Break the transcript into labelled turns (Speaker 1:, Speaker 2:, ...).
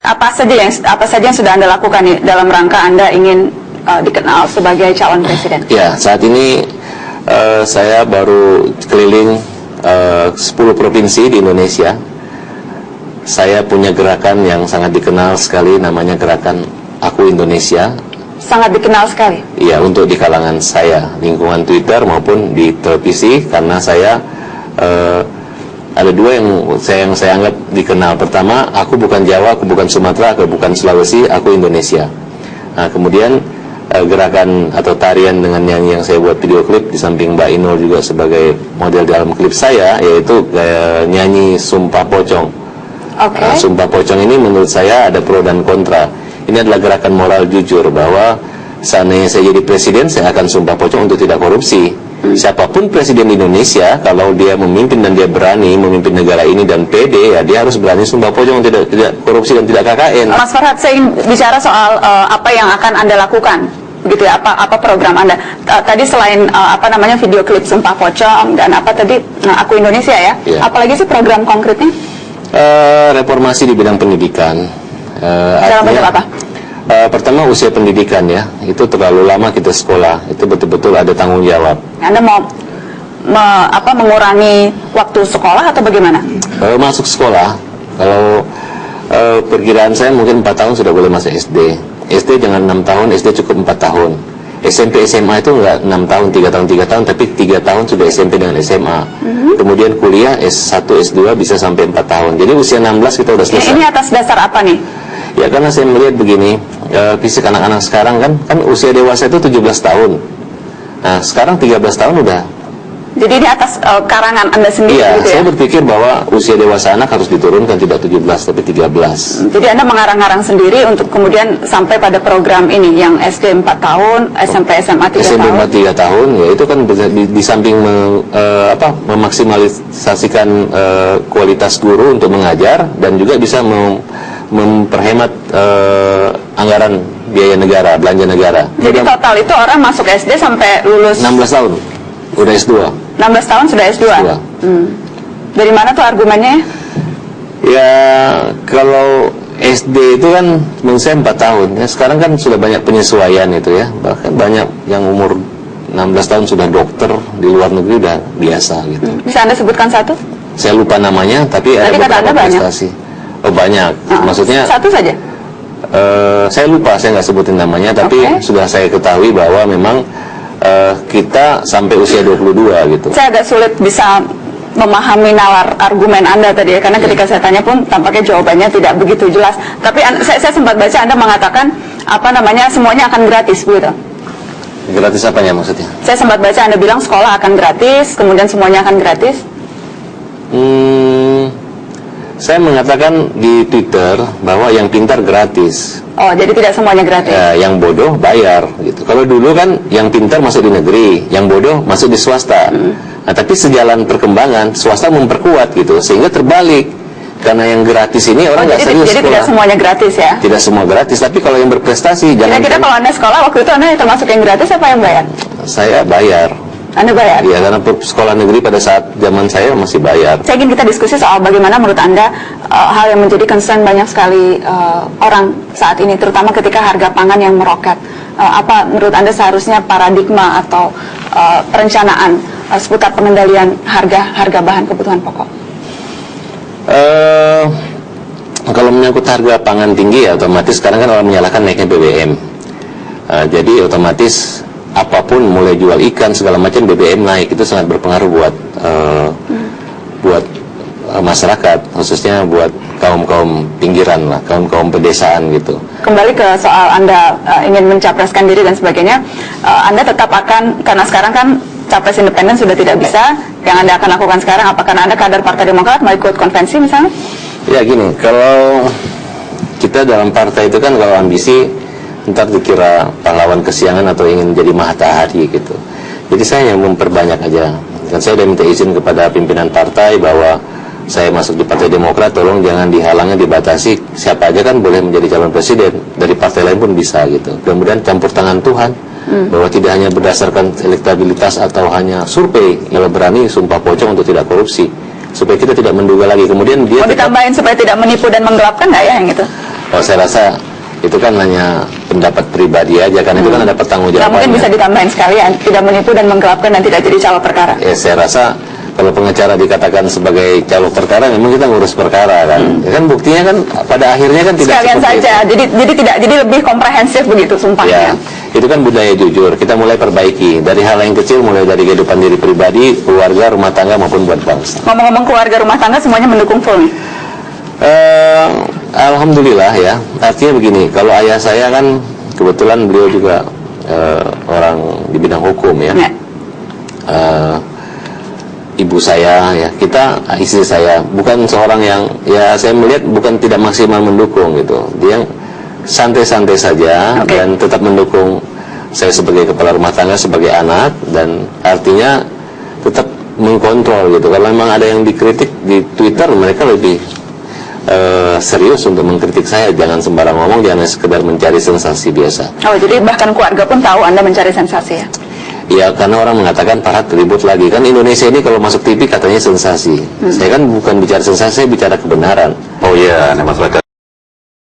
Speaker 1: Apa saja yang sudah Anda lakukan nih dalam rangka Anda ingin dikenal sebagai calon presiden?
Speaker 2: Ya, saat ini saya baru keliling 10 provinsi di Indonesia. Saya punya gerakan yang sangat dikenal sekali, namanya Gerakan Aku Indonesia.
Speaker 1: Sangat dikenal sekali?
Speaker 2: Iya, untuk di kalangan saya, lingkungan Twitter maupun di televisi, karena saya ada dua yang saya anggap dikenal. Pertama, aku bukan Jawa, aku bukan Sumatera, aku bukan Sulawesi, aku Indonesia. Nah, kemudian gerakan atau tarian dengan nyanyi yang saya buat video klip, di samping Mbak Inul juga sebagai model dalam klip saya, yaitu nyanyi Sumpah Pocong.
Speaker 1: Okay.
Speaker 2: Sumpah Pocong ini menurut saya ada pro dan kontra. Ini adalah gerakan moral jujur bahwa seandainya saya jadi presiden, saya akan sumpah pocong untuk tidak korupsi. Siapapun presiden di Indonesia, kalau dia memimpin dan dia berani memimpin negara ini dan pede, ya dia harus berani sumpah pocong tidak korupsi dan tidak KKN.
Speaker 1: Mas Farhad, saya ingin bicara soal apa yang akan Anda lakukan, begitu ya? Apa program Anda? Tadi selain video klip Sumpah Pocong dan Aku Indonesia ya?
Speaker 2: Yeah.
Speaker 1: Apalagi sih program konkretnya?
Speaker 2: Reformasi di bidang pendidikan.
Speaker 1: Dalam bentuk apa?
Speaker 2: Pertama, usia pendidikan ya, itu terlalu lama kita sekolah, itu betul-betul ada tanggung jawab.
Speaker 1: Anda mau mengurangi waktu sekolah atau bagaimana?
Speaker 2: Masuk sekolah, kalau perkiraan saya mungkin 4 tahun sudah boleh masuk SD. SD jangan 6 tahun, SD cukup 4 tahun. SMP SMA itu enggak 6 tahun, 3 tahun, tapi 3 tahun sudah SMP dengan SMA. Kemudian kuliah S1, S2 bisa sampai 4 tahun. Jadi usia 16 kita udah selesai.
Speaker 1: Ini atas dasar apa nih?
Speaker 2: Ya karena saya melihat begini, fisik anak-anak sekarang kan usia dewasa itu 17 tahun. Nah sekarang 13 tahun udah.
Speaker 1: Jadi ini atas karangan Anda sendiri?
Speaker 2: Iya,
Speaker 1: gitu ya?
Speaker 2: saya berpikir bahwa usia dewasa anak harus diturunkan, tidak 17 tapi 13.
Speaker 1: Jadi Anda mengarang-arang sendiri untuk kemudian sampai pada program ini yang SD 4 tahun, SMP SMA 3
Speaker 2: SMP
Speaker 1: tahun.
Speaker 2: SMP 3 tahun, ya itu kan di samping memaksimalisasikan kualitas guru untuk mengajar, dan juga bisa memperhemat anggaran biaya negara, belanja negara.
Speaker 1: Jadi total itu orang masuk SD sampai lulus
Speaker 2: 16 tahun, udah S2.
Speaker 1: 16 tahun sudah S2? Dari mana tuh argumennya?
Speaker 2: Ya, kalau SD itu kan menurut saya 4 tahun ya. Sekarang kan sudah banyak penyesuaian itu ya. Bahkan banyak yang umur 16 tahun sudah dokter di luar negeri, udah biasa gitu.
Speaker 1: Bisa Anda sebutkan satu?
Speaker 2: Saya lupa namanya, tapi ada beberapa prestasi. Oh banyak, maksudnya
Speaker 1: satu saja?
Speaker 2: Saya lupa, saya nggak sebutin namanya, tapi sudah saya ketahui bahwa memang kita sampai usia 22 gitu.
Speaker 1: Saya agak sulit bisa memahami nalar argumen Anda tadi ya, karena ketika saya tanya pun tampaknya jawabannya tidak begitu jelas. Tapi saya sempat baca Anda mengatakan semuanya akan gratis begitu.
Speaker 2: Gratis apanya maksudnya?
Speaker 1: Saya sempat baca Anda bilang sekolah akan gratis, kemudian semuanya akan gratis.
Speaker 2: Saya mengatakan di Twitter bahwa yang pintar gratis.
Speaker 1: Oh, jadi tidak semuanya gratis?
Speaker 2: Ya, yang bodoh bayar gitu. Kalau dulu kan yang pintar masuk di negeri, yang bodoh masuk di swasta. Nah, tapi sejalan perkembangan, swasta memperkuat gitu, sehingga terbalik. Karena yang gratis ini orang nggak serius
Speaker 1: jadi
Speaker 2: sekolah.
Speaker 1: Tidak semuanya gratis ya?
Speaker 2: Tidak semua gratis, tapi kalau yang berprestasi jangan.
Speaker 1: Kira-kira kalau Anda sekolah waktu itu Anda termasuk yang gratis apa yang bayar?
Speaker 2: Saya bayar.
Speaker 1: Anda bayar?
Speaker 2: Iya, karena sekolah negeri pada saat zaman saya masih bayar.
Speaker 1: Saya ingin kita diskusi soal bagaimana menurut Anda hal yang menjadi concern banyak sekali orang saat ini, terutama ketika harga pangan yang meroket. Apa menurut Anda seharusnya paradigma atau perencanaan seputar pengendalian harga bahan kebutuhan pokok?
Speaker 2: Kalau menyangkut harga pangan tinggi, ya otomatis sekarang kan orang menyalahkan naiknya BBM. Jadi otomatis apapun, mulai jual ikan segala macam, BBM naik, itu sangat berpengaruh buat masyarakat, khususnya buat kaum pinggiran lah, kaum pedesaan gitu.
Speaker 1: Kembali ke soal Anda ingin mencapreskan diri dan sebagainya, Anda tetap akan, karena sekarang kan capres independen sudah tidak bisa, yang Anda akan lakukan sekarang, apakah Anda kader Partai Demokrat mau ikut konvensi misalnya? Ya
Speaker 2: gini, kalau kita dalam partai itu kan kalau ambisi ntar dikira pahlawan kesiangan atau ingin jadi matahari gitu. Jadi saya yang memperbanyak aja. Dan saya sudah minta izin kepada pimpinan partai bahwa saya masuk di Partai Demokrat, tolong jangan dihalangi, dibatasi. Siapa aja kan boleh menjadi calon presiden, dari partai lain pun bisa gitu. Kemudian campur tangan Tuhan, bahwa tidak hanya berdasarkan elektabilitas atau hanya survei, kalau berani sumpah pocong untuk tidak korupsi, supaya kita tidak menduga lagi. Kemudian dia
Speaker 1: ditambahin supaya tidak menipu dan menggelapkan nggak ya yang itu?
Speaker 2: Oh, saya rasa itu kan hanya pendapat pribadi aja, kan itu kan ada
Speaker 1: Nah,
Speaker 2: pertanggungjawabannya.
Speaker 1: mungkin bisa ditambahin sekalian, tidak menipu dan menggelapkan dan tidak jadi calo perkara.
Speaker 2: Ya, saya rasa kalau pengacara dikatakan sebagai calo perkara, memang kita ngurus perkara kan. Ya kan buktinya kan pada akhirnya kan tidak
Speaker 1: Sekalian
Speaker 2: seperti
Speaker 1: saja,
Speaker 2: itu.
Speaker 1: jadi lebih komprehensif begitu
Speaker 2: Ya,
Speaker 1: sumpahnya.
Speaker 2: itu kan budaya jujur. Kita mulai perbaiki dari hal yang kecil, mulai dari kehidupan diri pribadi, keluarga, rumah tangga maupun buat bangsa.
Speaker 1: Ngomong-ngomong keluarga rumah tangga semuanya mendukung full nih.
Speaker 2: Alhamdulillah ya. Artinya begini, kalau ayah saya kan kebetulan beliau juga orang di bidang hukum ya.
Speaker 1: Ya.
Speaker 2: Ibu saya ya, istri saya bukan seorang yang, ya saya melihat bukan tidak maksimal mendukung gitu. Dia santai-santai saja.
Speaker 1: Oke.
Speaker 2: Dan tetap mendukung saya sebagai kepala rumah tangga, sebagai anak, dan artinya tetap mengkontrol gitu. Kalau memang ada yang dikritik di Twitter, mereka lebih serius untuk mengkritik saya. Jangan sembarang ngomong, jangan sekedar mencari sensasi biasa.
Speaker 1: Oh, jadi bahkan keluarga pun tahu Anda mencari sensasi ya?
Speaker 2: Ya, karena orang mengatakan Farhad ribut lagi. Kan Indonesia ini kalau masuk TV katanya sensasi. Saya kan bukan bicara sensasi, saya bicara kebenaran.
Speaker 3: Oh iya, masyarakat